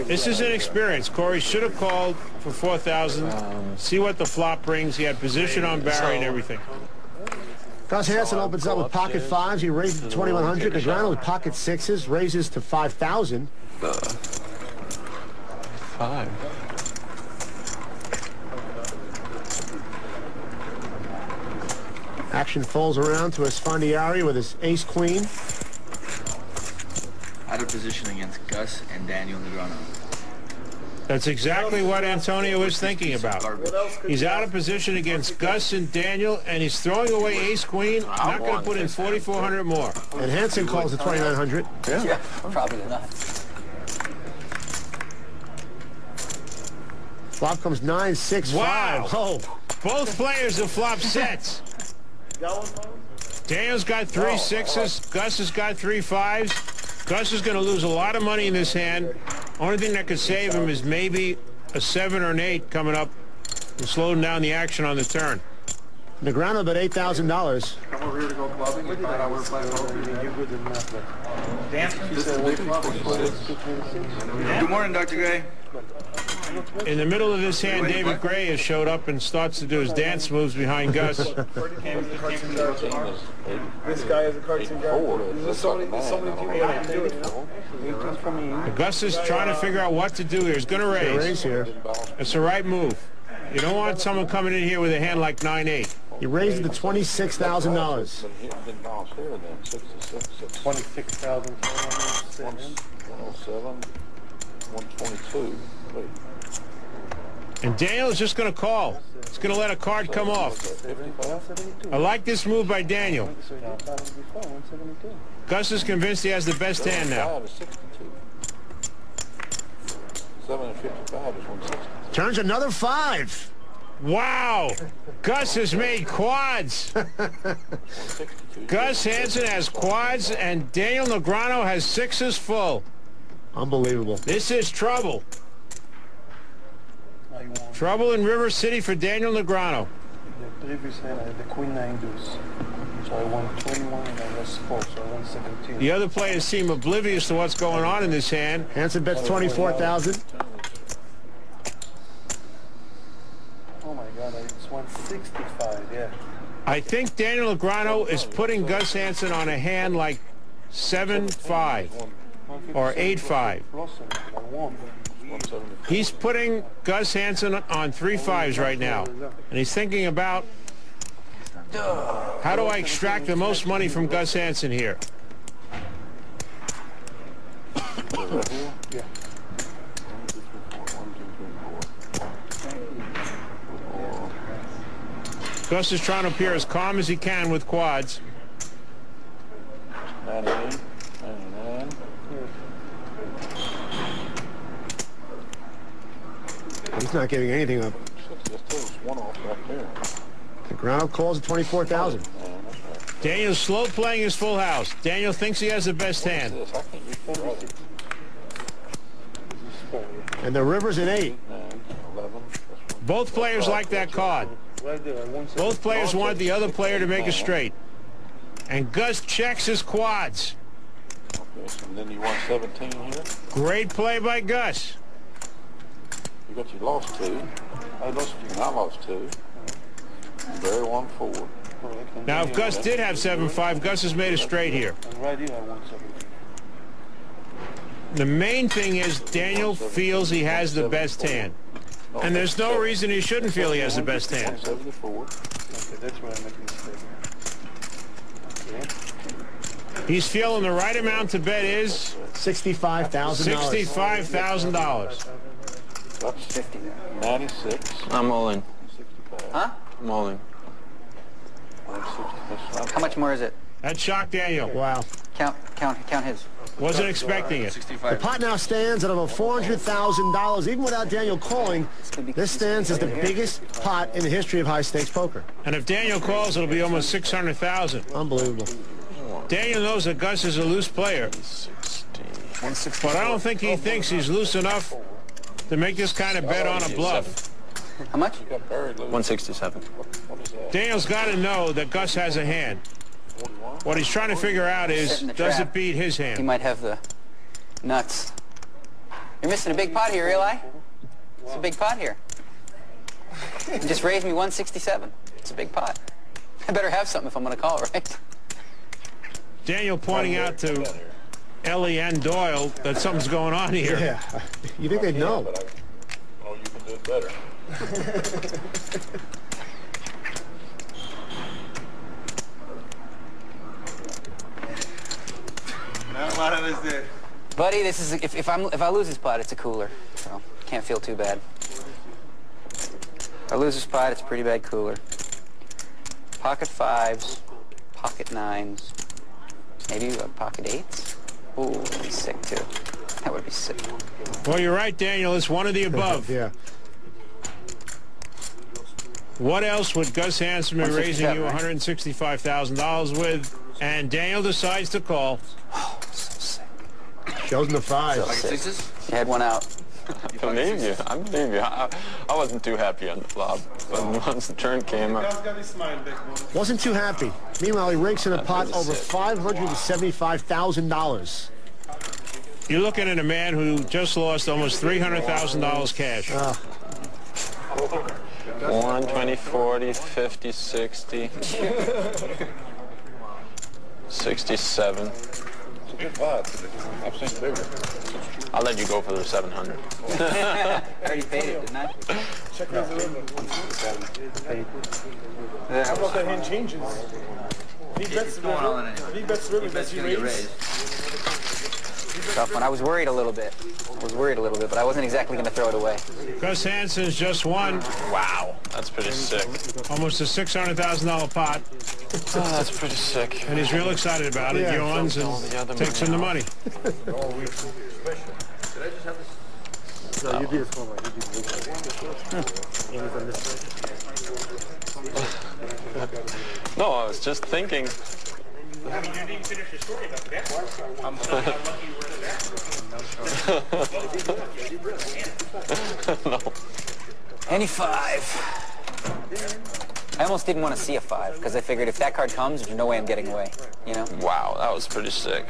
This is inexperience. Corey should have called for 4,000. See what the flop brings. He had position on Barry and everything. Gus Hansen opens up with pocket fives. He raises to 2,100. Negrano with pocket sixes raises to 5,000. 5. Action folds around to Esfandiari with his ace-queen. Out of position against Gus and Daniel Negrano. That's exactly what Antonio is thinking about. He's out of position against Gus and Daniel, and he's throwing away ace-queen. Not going to put in 4,400 more. And Hansen calls at 2,900. Yeah, probably not. Flop comes 9, 6, 5. Wow. Oh. Both players have flopped sets. Daniel's got 3 sixes. Gus has got 3 fives. Gus is going to lose a lot of money in this hand. Only thing that could save him is maybe a 7 or an 8 coming up and slowing down the action on the turn. Negrano bet $8,000. Come over here to go clubbing and find out where to play poker. Good morning, Dr. Gray. In the middle of this hand, David Gray has showed up and starts to do his dance moves behind Gus. This guy is a cartoon guy. There's so many people that can do it, you know? Gus is trying to figure out what to do here. He's going to raise. Here. It's the right move. You don't want someone coming in here with a hand like 9-8. He raised it to $26,000. 26,000. 107, 122. Wait. And Daniel is just going to call. He's going to let a card come off. I like this move by Daniel. Gus is convinced he has the best hand now. 755 is 160. Turns another 5. Wow! Gus has made quads. Gus Hansen has quads, and Daniel Negrano has sixes full. Unbelievable. This is trouble. Trouble in River City for Daniel Negrano. The previous hand I had the queen 9 deuce. So I won 21 and I lost 4, so I won 17. The other players seem oblivious to what's going on in this hand. Hansen bets 24,000. Oh my God, it's 165, yeah. I think Daniel Negrano is putting Gus Hansen on a hand like 7-5 or 8-5. He's putting Gus Hansen on 3 5s right now, and he's thinking about how do I extract the most money from Gus Hansen here. Gus is trying to appear as calm as he can with quads. 98, 99. He's not giving anything up. One off right there. Negrano calls at 24,000. Daniel's slow playing his full house. Daniel thinks he has the best hand. And the river's an 8. Both players like that card. Both players want the other player to make a straight. And Gus checks his quads. Okay, so then you won 17 here. Great play by Gus. You got you lost 2. I lost 2. And I lost 2. And Barry won 4. Now, if Gus did have 7-5, Gus has made a straight here. The main thing is Daniel feels he has the best hand. And there's no reason he shouldn't feel he has the best hand. Okay, that's where I'm making a mistake. He's feeling the right amount to bet is $65,000. $65,000. That's 96. I'm all in. 65. Huh? I'm all in. 160. How much more is it? That shocked Daniel. Wow. Count his. Wasn't expecting it. The pot now stands at about $400,000. Even without Daniel calling, this stands as the biggest pot in the history of high-stakes poker. And if Daniel calls, it'll be almost $600,000. Unbelievable. Daniel knows that Gus is a loose player. But I don't think he thinks he's loose enough to make this kind of bet on a bluff. How much? 167. Daniel's got to know that Gus has a hand. What he's trying to figure out is, does it beat his He hand? might have the nuts. You're missing a big pot here, Eli. It's a big pot here. You just raised me 167. It's a big pot. I better have something if I'm going to call, right? Daniel pointing out to Ellie and Doyle that something's going on here. Yeah. You think they'd know? But I know you can do it better. Buddy, this is if I lose this pot, it's a cooler, so can't feel too bad. If I lose this pot, it's a pretty bad cooler. Pocket fives, pocket nines, maybe pocket eights. Ooh, that'd be sick too. That would be sick. Well, you're right, Daniel. It's one of the above. Yeah. What else would Gus Hansen be raising you right? $165,000 with? And Daniel decides to call. Oh, so sick. Shows in the fives. So sick. You had one out. I believe you. I believe you. I wasn't too happy on the flop, but once the turn came up, Wasn't too happy. Meanwhile, he rakes in a pot really over sick. $575,000. You're looking at a man who just lost almost $300,000 cash. 1, 20, 40, 50, 60, 67. Good pot. I've seen bigger. I'll let you go for the 700. I already paid it, didn't I? How about that hand changes? He bets the river. He bets the river. Does he raise? Tough one. I was worried a little bit. But I wasn't exactly going to throw it away. Gus Hansen's just won Wow, that's pretty sick. almost a $600,000 pot, Oh, that's pretty sick. and he's real excited about it. Yeah. Yawns and takes in the money. No, you beat us one way. No, I was just thinking. No. Any five. I almost didn't want to see a five because I figured if that card comes, there's no way I'm getting away. You know? Wow, that was pretty sick.